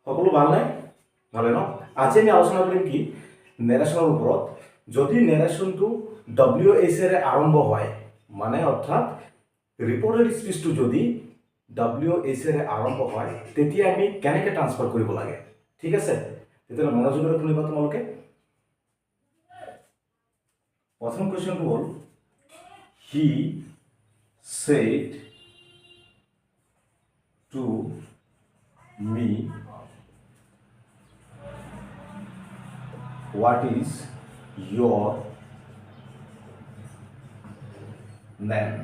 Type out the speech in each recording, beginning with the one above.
সকলো ভাল নাই? ভালে ন? আজি আমি আলোচনা কৰিম কি নেৰেশ্যনৰ ওপৰত। যদি নেৰেশ্যনটো WH আৰম্ভ হয়, মানে অৰ্থাৎ ৰিপৰ্টেড স্পীচটো যদি WH আৰম্ভ হয়, তেতিয়া আমি কেনেকৈ ট্ৰান্সফাৰ কৰিব লাগে, ঠিক আছে? তেতিয়াহ'লে মনোযোগেৰে শুনিবা তোমালোকে। প্ৰথম কুৱেশ্যনটো হ'ল, হি said to me, what is your name?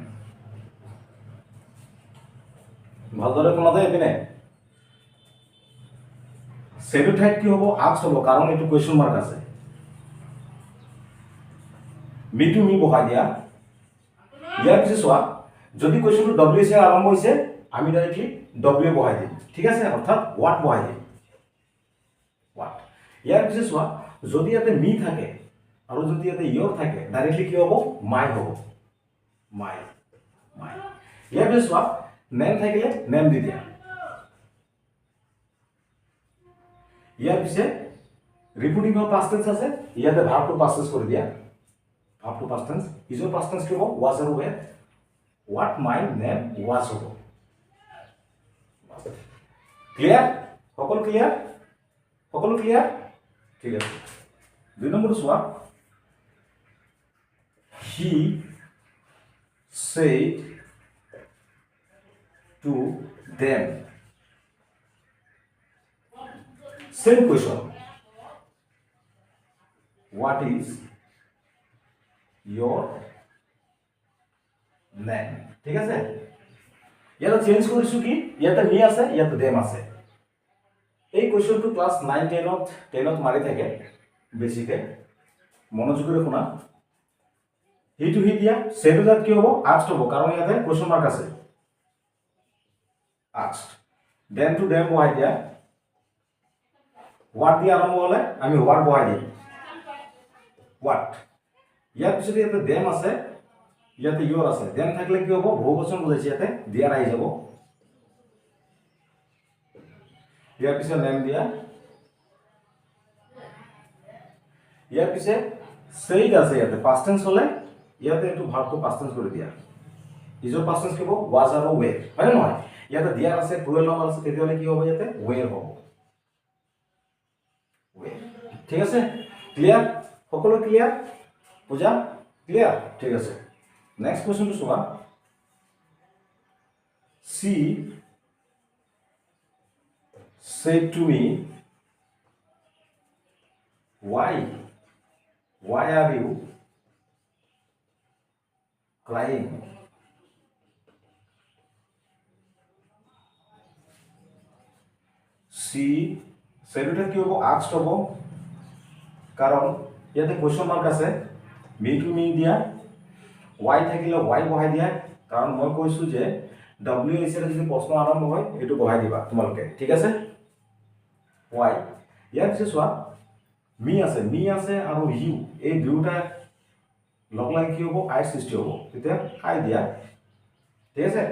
ভালদৰে শুনা যায় এইপিনে। সেটো ঠাইত কি হ'ব? আস্ক হ'ব, কাৰণ এইটো কুৱেশ্যন মাৰ্ক আছে। মি টু মি বহাই দিয়া। ইয়াৰ পিছত চোৱা, যদি কুৱেশ্যনটো WH আৰম্ভ হৈছে, আমি ডাইৰেক্টলি W বহাই দিম, ঠিক আছে? অৰ্থাৎ হোৱাট বহাই দিম, হোৱাট। ইয়াৰ পিছত চোৱা, যদি ইয়াতে মি থাকে আৰু যদি ইয়াতে ইয়ৰ থাকে, ডাইৰেক্টলি কি হ'ব? মাই হ'ব, মাই, মাই। ইয়াৰ পিছত চোৱা, নেম থাকিলে নেম দি দিয়া। ইয়াৰ পিছে ৰিপিটিং অফ পাষ্ট টেন্স আছে, ইয়াতে ভাৰ্বটো পাষ্ট টেন্স কৰি দিয়া। ভাৰ্বটো পাষ্ট টেন্স, ইজৰ পাষ্ট টেন্স কি হ'ব? ৱাজ আৰু ৱেৰ। হোৱাট মাই নেম ৱাজ হ'ব। ক্লিয়াৰ? সকলো ক্লিয়াৰ? সকলো ক্লিয়াৰ? ঠিক আছে। 2 নম্বৰটো চোৱা, হি said to them. Same question. What is your name? ঠিক আছে? ইয়াতে চেঞ্জ কৰিছো কি, ইয়াতে মি আছে, ইয়াতে দেম আছে। এই কুৱেশ্যনটো ক্লাছ 9 10ত মাৰি থাকে বেছিকে। মনোযোগেৰে শুনা। হিটো হি দিয়া, সেটো তাত কি হ'ব? আস্কড হ'ব, কাৰণ ইয়াতে কুৱেশ্যন মাৰ্ক আছে। আস্কড। দেন টু দেম বহাই দিয়া। হোৱাট দিয়ে আৰম্ভ হ'লে আমি হোৱাট বহাই দিম, হোৱাট। ইয়াৰ পিছত ইয়াতে দেম আছে, ইয়াতে ইয়ৰ আছে। দেম থাকিলে কি হ'ব? বহুবচন বুজাইছে, ইয়াতে দিয়াৰ আহি যাব। ইয়াৰ পিছত নেম দিয়া। ইয়াৰ পিছে সেইড আছে, ইয়াতে পাষ্ট টেন্স হ'লে ইয়াতে এইটো ভাৰ্বটো পাষ্ট টেন্স কৰি দিয়া। ইজৰ পাষ্ট টেন্স কি হ'ব? ৱাজ আৰু ৱেৰ, হয় নে নহয়? ইয়াতে দিয়াৰ আছে, টুৱেল নম্বৰ আছে, তেতিয়াহ'লে কি হ'ব? ইয়াতে ৱেৰ হ'ব, ৱেৰ। ঠিক আছে? ক্লিয়াৰ? সকলো ক্লিয়াৰ? পূজা ক্লিয়াৰ? ঠিক আছে। নেক্সট কুৱেশ্যনটো চোৱা, she said to me, why are you crying? she said কি হ'ব? asked হ'ব, কাৰণ ইয়াতে কুৱেশ্যন মাৰ্ক আছে। মি টু মি দিয়া, ৱাই থাকিলে ৱাই বহাই দিয়া, কাৰণ মই কৈছোঁ যে WH যদি প্ৰশ্ন আৰম্ভ হয়, এইটো বহাই দিবা তোমালোকে, ঠিক আছে? ৱাই। ইয়াৰ পিছত চোৱা, মি আছে আৰু ইউ, এই দুয়োটা লগ লাগি কি হ'ব? আইৰ সৃষ্টি হ'ব, তেতিয়া আই দিয়া, ঠিক আছে?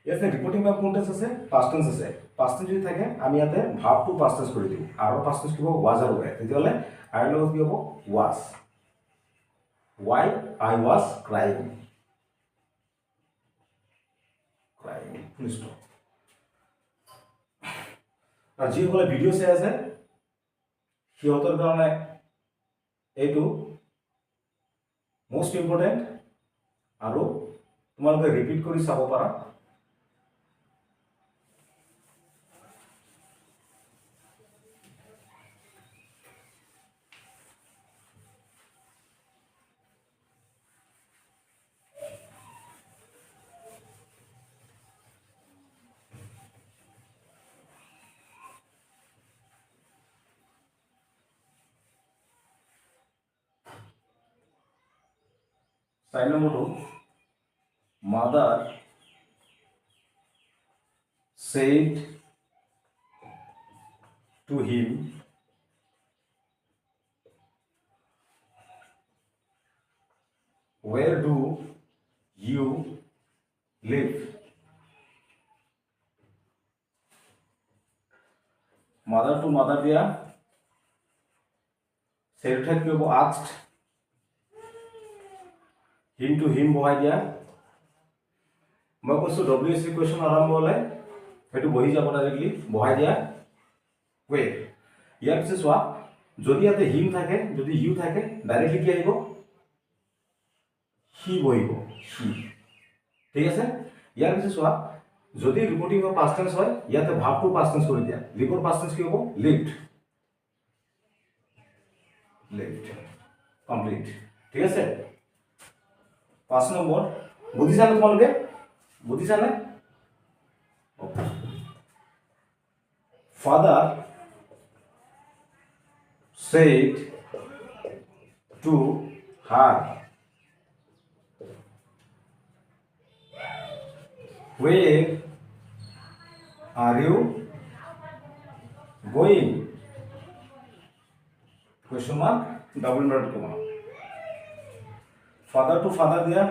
ইয়াতে ৰিপৰ্টিং বা কোন টেন্স আছে? পাষ্ট টেন্স আছে। পাষ্ট টেন্স যদি থাকে, আমি ইয়াতে ভাৰ্বটো পাষ্ট টেন্স কৰি দিওঁ, আৰু পাষ্ট টেন্স কি হ'ব? ৱাজ আৰু ৱেৰ। তেতিয়াহ'লে আইৰ লগত কি হ'ব? Was. Why I was crying. Crying. Full stop. আৰু যিসকলে ভিডিঅ' চাই আছে, সিহঁতৰ কাৰণে এইটো মোষ্ট ইম্পৰ্টেণ্ট, আৰু তোমালোকে ৰিপিট কৰি চাব পাৰা। Sign number 2, mother said to him, where do you live? মাদাৰ টু মাদাৰ দিয়া চেৰ ঠাইত কি হ'ব আস্কড হিম টু হিম বহাই দিয়া মই কৈছোঁ WH ইকুৱেশ্যন আৰম্ভ হ'লে সেইটো বহি যাব ডাইৰেক্টলি বহাই দিয়া ৱেৰ ইয়াৰ পিছত চোৱা যদি ইয়াতে হিম থাকে যদি ইউ থাকে ডাইৰেক্টলি কি আহিব হি বহিব হি ঠিক আছে ইয়াৰ পিছত চোৱা যদি ৰিপৰ্টিং অফ পাষ্ট টেন্স হয় ইয়াতে ভাৰ্বটো পাষ্ট টেন্স কৰি দিয়া লিভৰ পাষ্ট টেন্স কি হ'ব লিভড কমপ্লিট ঠিক আছে 5 নম্বৰ বুজিছানে তোমালোকে বুজিছানে father said to her where are you going question mark double inverted comma father to father दिया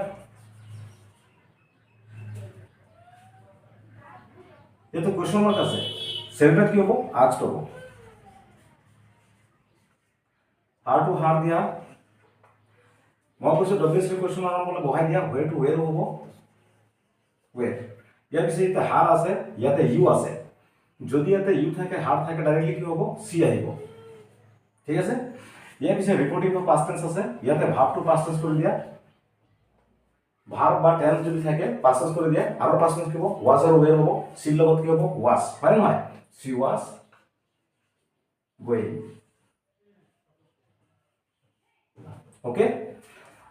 ये तो क्वेश्चन मार्क আছে সেন্টার কি হবে আস্কড হবে হার টু হার দিয়া মই কৈছো WH ইকুৱেশ্যন আৰম্ভ হ'লে বহাই দিয়া where to where হ'ব where ইয়াৰ পিছত হার আছে ইয়াতে ইউ আছে যদি ইয়াতে ইউ থাকে হার থাকে ডাইৰেক্টলি কি হ'ব সি আহিব ঠিক আছে ইয়াৰ পিছত ৰিপৰ্টিং অফ পাষ্ট টেন্স আছে ইয়াতে ভার্ব টু পাষ্ট টেন্স কৰি দিয়া ভার্ব বা টেন্স যদি থাকে পাষ্ট টেন্স কৰি দিয়া আৰু পাষ্ট টেন্স কি হ'ব ওয়াজ আৰু ওয়েৰ হ'ব সিৰ লগত কি হ'ব ওয়াজ হয় নহয় C was going okay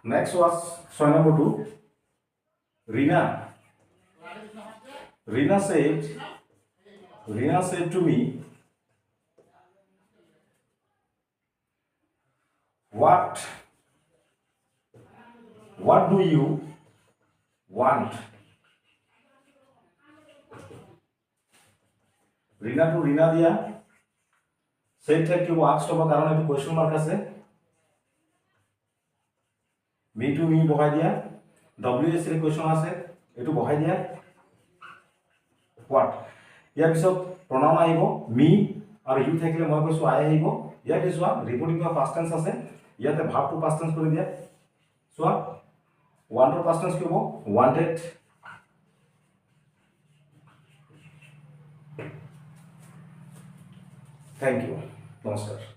next was soy number 2 Rina said to me what do you want Rina to Rina দিয়া said ঠাইত কি আস্কড হ'ব কাৰণ এইটো কোৱেশ্চন মাৰ্ক আছে me to me বহাই দিয়া WH এর কোৱেশ্চন আছে এটো বহাই দিয়া what ইয়াৰ পিছত pronoun আহিব me আৰু you থাকিলে মই কৈছো I আহিব ইয়াৰ পিছত ৰিপৰ্টিং অফ পাষ্ট টেন্স আছে ইয়াতে ভার্ব টু পাষ্ট টেন্স কৰি দিয়া চোৱা want টু পাষ্ট টেন্স কি হ'ব wanted থ্যাংক ইউ নমস্কাৰ